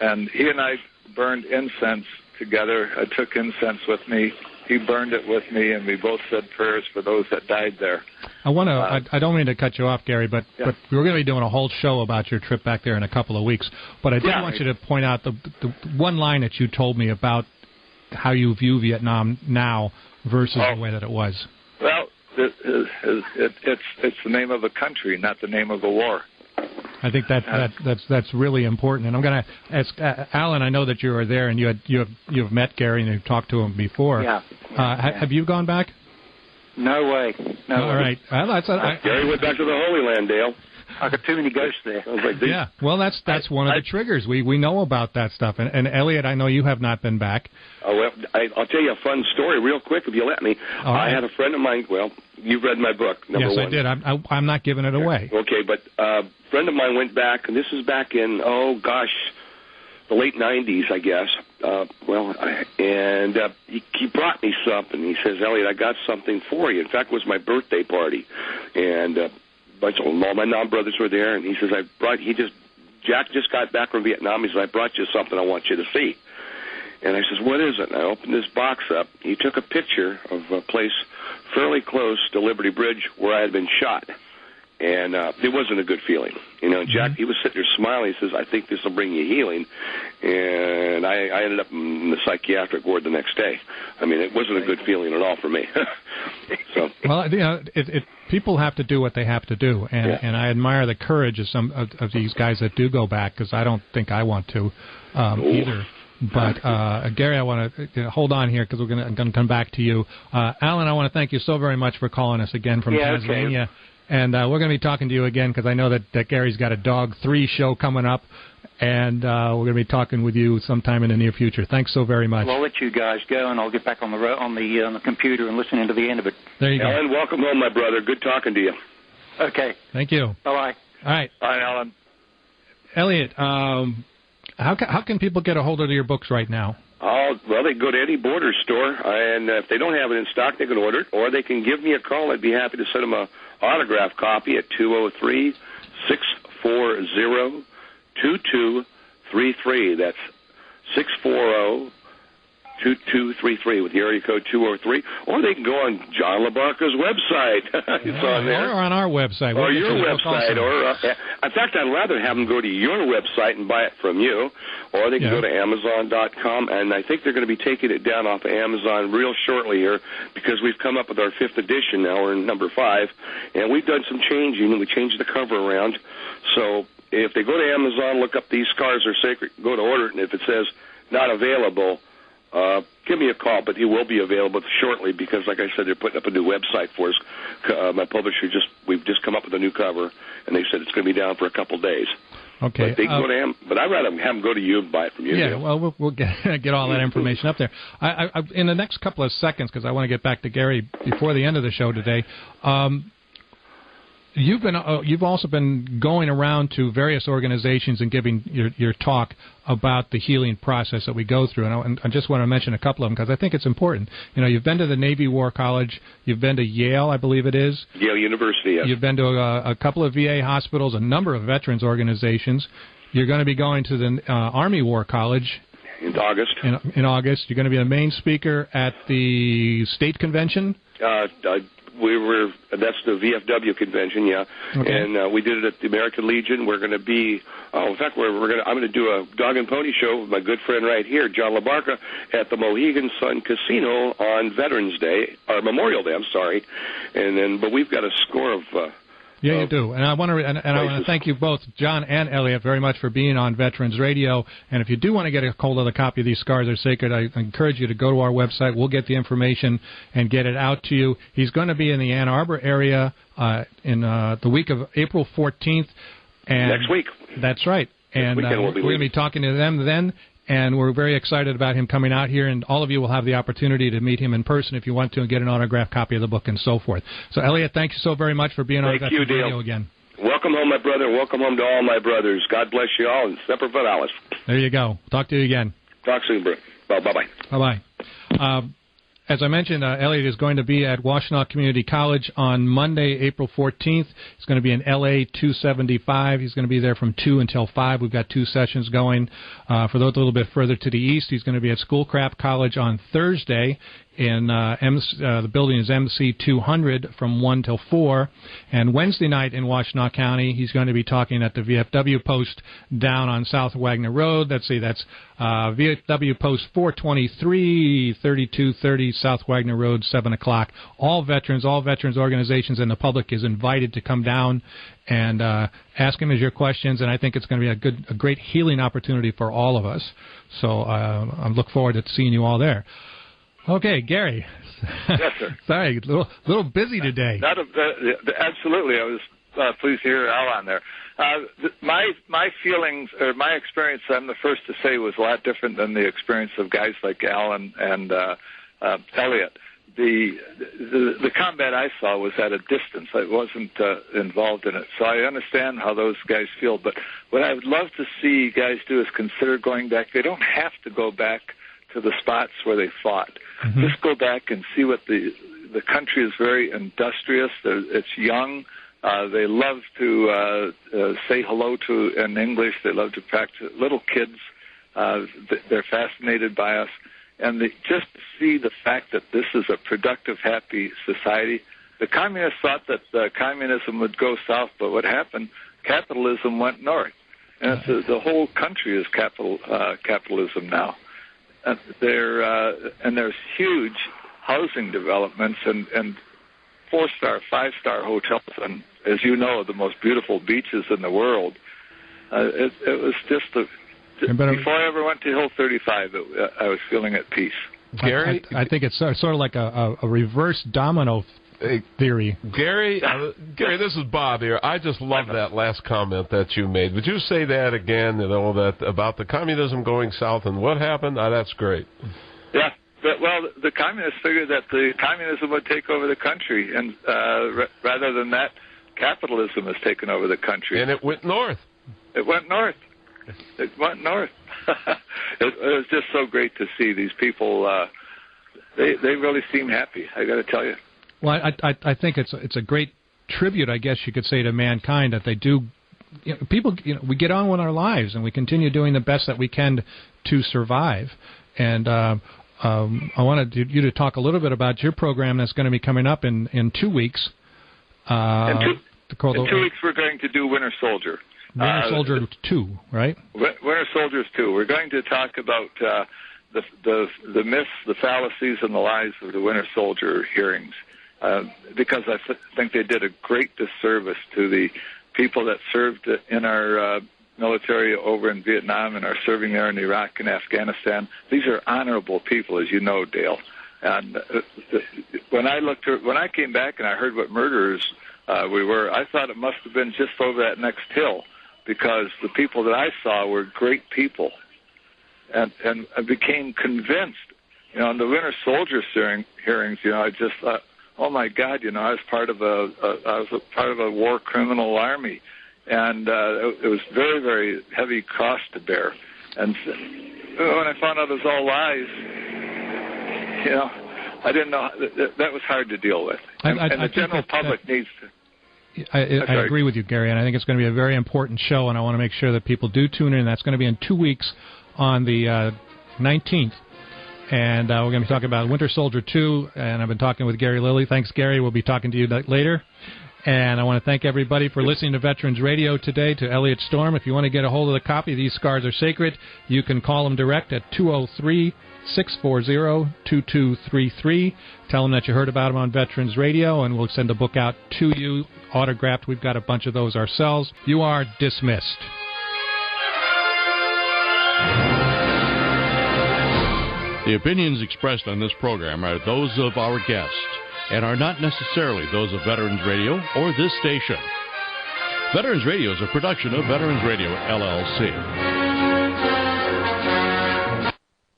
And he and I burned incense together. I took incense with me. He burned it with me, and we both said prayers for those that died there. I don't mean to cut you off, Gary, but we're going to be doing a whole show about your trip back there in a couple of weeks. But I did want you to point out the one line that you told me about how you view Vietnam now versus the way that it was. Well, it's the name of a country, not the name of a war. I think that's really important. And I'm going to ask Alan. I know that you were there and you've met Gary and you've talked to him before. Yeah. Have you gone back? No way. All right. Gary went back to the Holy Land, Dale. I got too many ghosts there. Yeah. Well, that's one of the triggers. We know about that stuff. And Elliott, I know you have not been back. Oh, well, I'll tell you a fun story real quick if you let me. Right. I had a friend of mine. Well, you've read my book, number one. Yes, I did. I'm not giving it away. Okay, but a friend of mine went back, and this is back in, the late 90s, I guess. He brought me something. He says, Elliott, I got something for you. In fact, it was my birthday party. And all my non-brothers were there, and he says, Jack just got back from Vietnam. He says, I brought you something I want you to see. And I says, what is it? And I opened this box up. He took a picture of a place fairly close to Liberty Bridge where I had been shot. And it wasn't a good feeling. Jack, he was sitting there smiling. He says, I think this will bring you healing. And I ended up in the psychiatric ward the next day. I mean, it wasn't a good feeling at all for me. So. Well, people have to do what they have to do. And I admire the courage of some of these guys that do go back, because I don't think I want to either. But, Gary, I want to hold on here because we're going to come back to you. Alan, I want to thank you so very much for calling us again from Tasmania. Okay. And we're going to be talking to you again because I know that Gary's got a Dog 3 show coming up, and we're going to be talking with you sometime in the near future. Thanks so very much. Well, I'll let you guys go, and I'll get back on the computer and listen into the end of it. There you go. Alan, welcome home, my brother. Good talking to you. Okay. Thank you. Bye-bye. All right. Bye, Alan. Elliott, how can people get a hold of your books right now? Well, they can go to any Borders store, and if they don't have it in stock, they can order it, or they can give me a call. I'd be happy to send them an autograph copy at 203-640-2233. That's 640-2233 with the area code 203. Or they can go on John LaBarca's website. It's on there. Or on our website. Or your website. In fact, I'd rather have them go to your website and buy it from you. Or they can go to Amazon.com, and I think they're going to be taking it down off of Amazon real shortly here because we've come up with our 5th edition now. We're in number 5, and we've done some changing, and we changed the cover around. So if they go to Amazon, look up These Scars Are Sacred, go to order it, and if it says not available, give me a call, but he will be available shortly because, like I said, they're putting up a new website for us. My publisher we've just come up with a new cover, and they said it's going to be down for a couple days. Okay. But they can go to him. But I'd rather have them go to you and buy it from you. Yeah, well, we'll get all that information up there. I in the next couple of seconds, because I want to get back to Gary before the end of the show today. You've also been going around to various organizations and giving your talk about the healing process that we go through, and I just want to mention a couple of them because I think it's important. You've been to the Navy War College, you've been to Yale, I believe it is. Yale University, yes. You've been to a couple of VA hospitals, a number of veterans organizations. You're going to be going to the Army War College in August. In August, you're going to be a main speaker at the state convention. That's the VFW convention, yeah. Okay. And we did it at the American Legion. We're going to be, in fact, I'm going to do a dog and pony show with my good friend right here, John LaBarca, at the Mohegan Sun Casino on Veterans Day, or Memorial Day, I'm sorry. But we've got a score of... Yeah, you do. And I want to thank you both, John and Elliott, very much for being on Veterans Radio. And if you do want to get a hold of the copy of These Scars Are Sacred, I encourage you to go to our website. We'll get the information and get it out to you. He's going to be in the Ann Arbor area in the week of April 14th. And next week. That's right. And we're going to be talking to them then. And we're very excited about him coming out here, and all of you will have the opportunity to meet him in person if you want to and get an autographed copy of the book and so forth. So, Elliott, thank you so very much for being on Veterans Radio again. Welcome home, my brother. Welcome home to all my brothers. God bless you all, and Semper Fidelis. There you go. Talk to you again. Talk soon, bro. Bye-bye. Bye-bye. As I mentioned, Elliott is going to be at Washtenaw Community College on Monday, April 14th. He's going to be in LA 275. He's going to be there from 2 until 5. We've got 2 sessions going. For those a little bit further to the east, he's going to be at Schoolcraft College on Thursday. The building is MC 200 from 1 till 4. And Wednesday night in Washtenaw County, he's going to be talking at the VFW post down on South Wagner Road. That's VFW post 423, 3230 South Wagner Road, 7 o'clock. All veterans organizations, and the public is invited to come down and ask him your questions. And I think it's going to be a great healing opportunity for all of us. So I look forward to seeing you all there. Okay, Gary. Yes, sir. Sorry, a little busy today. Absolutely. I was pleased to hear Al on there. My feelings, or my experience, I'm the first to say, was a lot different than the experience of guys like Al and Elliott. The combat I saw was at a distance. I wasn't involved in it, so I understand how those guys feel. But what I would love to see guys do is consider going back. They don't have to go back to the spots where they fought. Mm-hmm. Just go back and see what the country is very industrious. It's young. They love to say hello to in English. They love to practice. Little kids, they're fascinated by us. And just to see the fact that this is a productive, happy society. The communists thought that communism would go south, but what happened? Capitalism went north. And the whole country is capitalism now. There's huge housing developments and 4-star, 5-star hotels, and as you know, the most beautiful beaches in the world. It was just before I ever went to Hill 35, I was feeling at peace. Gary, I think it's sort of like a reverse domino theory. Gary, this is Bob here. I just love that last comment that you made. Would you say that again? That about the communism going south and what happened? That's great. Yeah. Well, the communists figured that the communism would take over the country, and rather than that, capitalism has taken over the country. And it went north. It went north. It was just so great to see these people. They really seem happy, I got to tell you. Well, I think it's a great tribute, I guess you could say, to mankind that they do. People, we get on with our lives and we continue doing the best that we can to survive. And I wanted you to talk a little bit about your program that's going to be coming up in 2 weeks. In 2 weeks, we're going to do Winter Soldier. Winter Soldier 2, right? Winter Soldiers 2. We're going to talk about the myths, the fallacies, and the lies of the Winter Soldier hearings, because I think they did a great disservice to the people that served in our military over in Vietnam and are serving there in Iraq and Afghanistan. These are honorable people, as you know, Dale. And when I came back and I heard what murderers we were, I thought it must have been just over that next hill. because the people that I saw were great people. And I became convinced, in the Winter Soldier hearings, I just thought, oh my God, I was part of a war criminal army, and it was very, very heavy cost to bear. And when I found out it was all lies, I didn't know that was hard to deal with. And the general public needs to. I agree with you, Gary, and I think it's going to be a very important show, and I want to make sure that people do tune in. That's going to be in 2 weeks on the 19th. And we're going to be talking about Winter Soldier 2, and I've been talking with Gary Lilly. Thanks, Gary. We'll be talking to you later. And I want to thank everybody for listening to Veterans Radio today, to Elliott Storm. If you want to get a hold of the copy, These Scars Are Sacred, you can call them direct at 203-640-2233. Tell them that you heard about them on Veterans Radio, and we'll send a book out to you, autographed. We've got a bunch of those ourselves. You are dismissed. The opinions expressed on this program are those of our guests and are not necessarily those of Veterans Radio or this station. Veterans Radio is a production of Veterans Radio, LLC.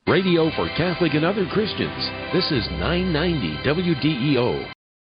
Radio for Catholic and other Christians. This is 990 WDEO.